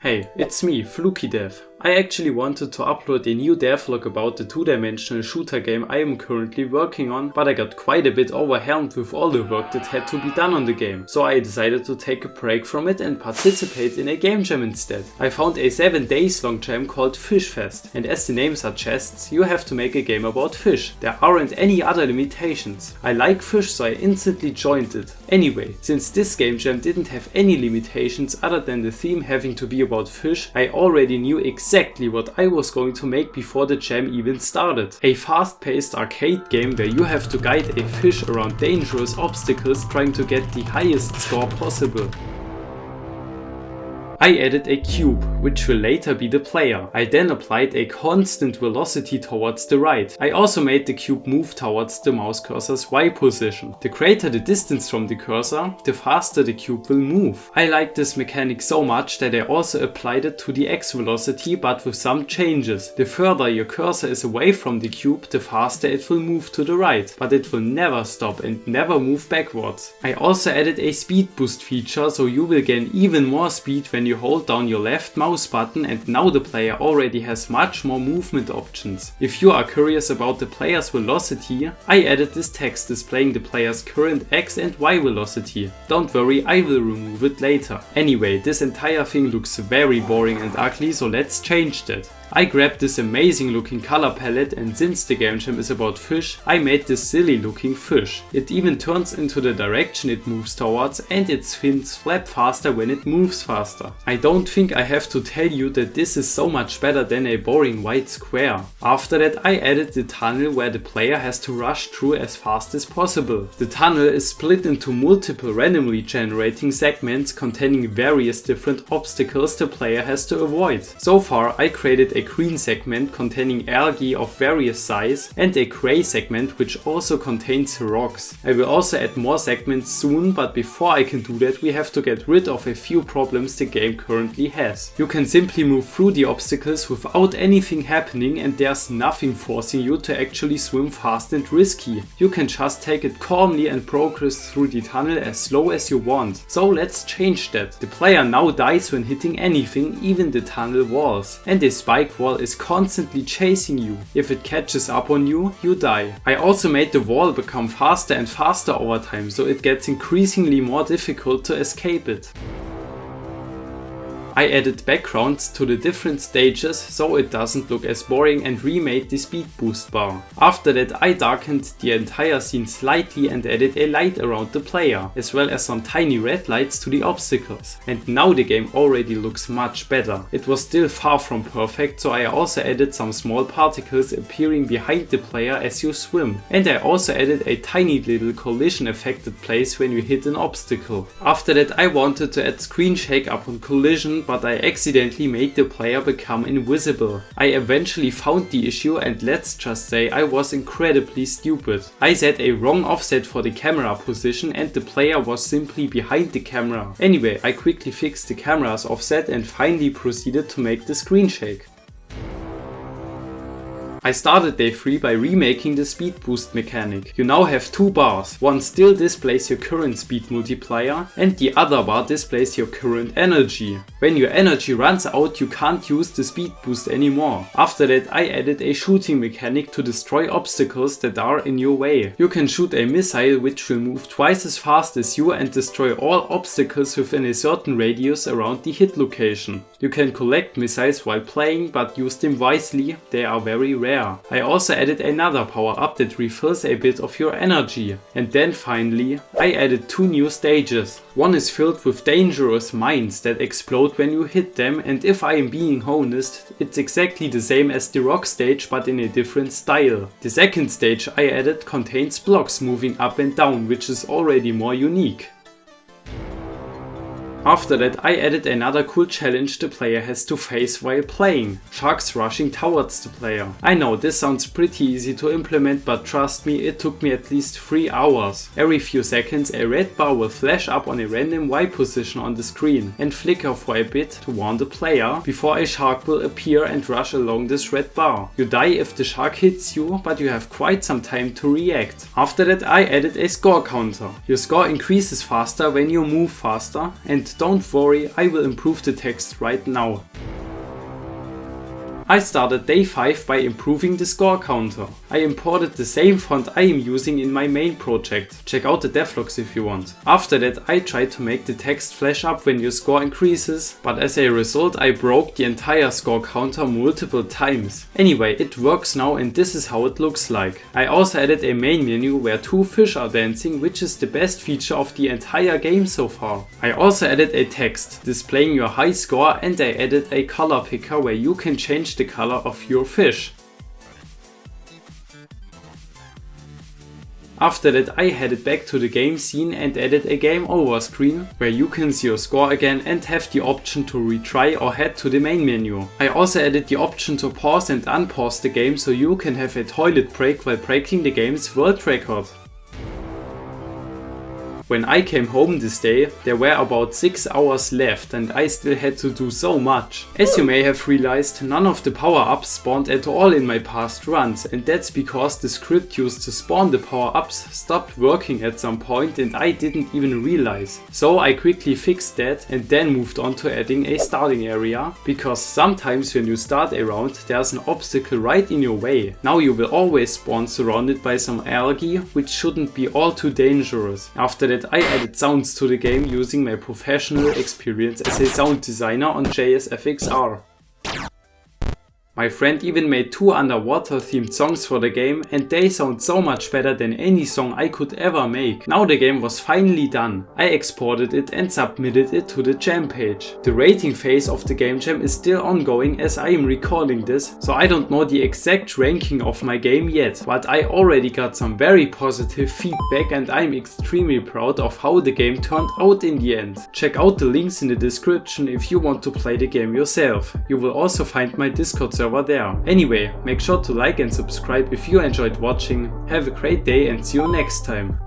Hey, it's me, flukydev. I actually wanted to upload a new devlog about the 2-dimensional shooter game I am currently working on, but I got quite a bit overwhelmed with all the work that had to be done on the game, so I decided to take a break from it and participate in a game jam instead. I found a 7 days long jam called Fish Fest, and as the name suggests, you have to make a game about fish. There aren't any other limitations. I like fish, so I instantly joined it. Anyway, since this game jam didn't have any limitations other than the theme having to be about fish, I already knew exactly what I was going to make before the jam even started. A fast-paced arcade game where you have to guide a fish around dangerous obstacles trying to get the highest score possible. I added a cube, which will later be the player. I then applied a constant velocity towards the right. I also made the cube move towards the mouse cursor's Y position. The greater the distance from the cursor, the faster the cube will move. I like this mechanic so much that I also applied it to the X velocity, but with some changes. The further your cursor is away from the cube, the faster it will move to the right, but it will never stop and never move backwards. I also added a speed boost feature, so you will gain even more speed when you hold down your left mouse button, and now the player already has much more movement options. If you are curious about the player's velocity, I added this text displaying the player's current X and Y velocity. Don't worry, I will remove it later. Anyway, this entire thing looks very boring and ugly, so let's change that. I grabbed this amazing looking color palette, and since the game jam is about fish, I made this silly looking fish. It even turns into the direction it moves towards, and its fins flap faster when it moves faster. I don't think I have to tell you that this is so much better than a boring white square. After that, I added the tunnel where the player has to rush through as fast as possible. The tunnel is split into multiple randomly generating segments containing various different obstacles the player has to avoid. So far, I created a green segment containing algae of various size and a grey segment which also contains rocks. I will also add more segments soon, but before I can do that we have to get rid of a few problems the game currently has. You can simply move through the obstacles without anything happening, and there's nothing forcing you to actually swim fast and risky. You can just take it calmly and progress through the tunnel as slow as you want. So let's change that. The player now dies when hitting anything, even the tunnel walls, and a spike wall is constantly chasing you. If it catches up on you, you die. I also made the wall become faster and faster over time, so it gets increasingly more difficult to escape it. I added backgrounds to the different stages so it doesn't look as boring, and remade the speed boost bar. After that, I darkened the entire scene slightly and added a light around the player, as well as some tiny red lights to the obstacles. And now the game already looks much better. It was still far from perfect, so I also added some small particles appearing behind the player as you swim. And I also added a tiny little collision affected place when you hit an obstacle. After that, I wanted to add screen shake upon collision, but I accidentally made the player become invisible. I eventually found the issue, and let's just say I was incredibly stupid. I set a wrong offset for the camera position and the player was simply behind the camera. Anyway, I quickly fixed the camera's offset and finally proceeded to make the screen shake. I started day 3 by remaking the speed boost mechanic. You now have 2 bars. One still displays your current speed multiplier and the other bar displays your current energy. When your energy runs out, you can't use the speed boost anymore. After that, I added a shooting mechanic to destroy obstacles that are in your way. You can shoot a missile which will move twice as fast as you and destroy all obstacles within a certain radius around the hit location. You can collect missiles while playing, but use them wisely, they are very rare. I also added another power up that refills a bit of your energy. And then finally, I added 2 new stages. One is filled with dangerous mines that explode when you hit them, and if I am being honest, it's exactly the same as the rock stage but in a different style. The second stage I added contains blocks moving up and down, which is already more unique. After that, I added another cool challenge the player has to face while playing: sharks rushing towards the player. I know this sounds pretty easy to implement, but trust me, it took me at least 3 hours. Every few seconds a red bar will flash up on a random Y position on the screen and flicker for a bit to warn the player before a shark will appear and rush along this red bar. You die if the shark hits you, but you have quite some time to react. After that, I added a score counter. Your score increases faster when you move faster, and don't worry, I will improve the text right now. I started day 5 by improving the score counter. I imported the same font I am using in my main project. Check out the devlogs if you want. After that I tried to make the text flash up when your score increases, but as a result I broke the entire score counter multiple times. Anyway, it works now and this is how it looks like. I also added a main menu where 2 fish are dancing, which is the best feature of the entire game so far. I also added a text displaying your high score, and I added a color picker where you can change the color of your fish. After that I headed back to the game scene and added a game over screen where you can see your score again and have the option to retry or head to the main menu. I also added the option to pause and unpause the game so you can have a toilet break while breaking the game's world record. When I came home this day, there were about 6 hours left and I still had to do so much. As you may have realized, none of the power-ups spawned at all in my past runs, and that's because the script used to spawn the power-ups stopped working at some point and I didn't even realize. So I quickly fixed that and then moved on to adding a starting area, because sometimes when you start a round there's an obstacle right in your way. Now you will always spawn surrounded by some algae, which shouldn't be all too dangerous. After that I added sounds to the game using my professional experience as a sound designer on JSFXR. My friend even made 2 underwater themed songs for the game and they sound so much better than any song I could ever make. Now the game was finally done. I exported it and submitted it to the jam page. The rating phase of the game jam is still ongoing as I am recording this, so I don't know the exact ranking of my game yet, but I already got some very positive feedback and I'm extremely proud of how the game turned out in the end. Check out the links in the description if you want to play the game yourself. You will also find my Discord server there. Anyway, make sure to like and subscribe if you enjoyed watching. Have a great day and see you next time.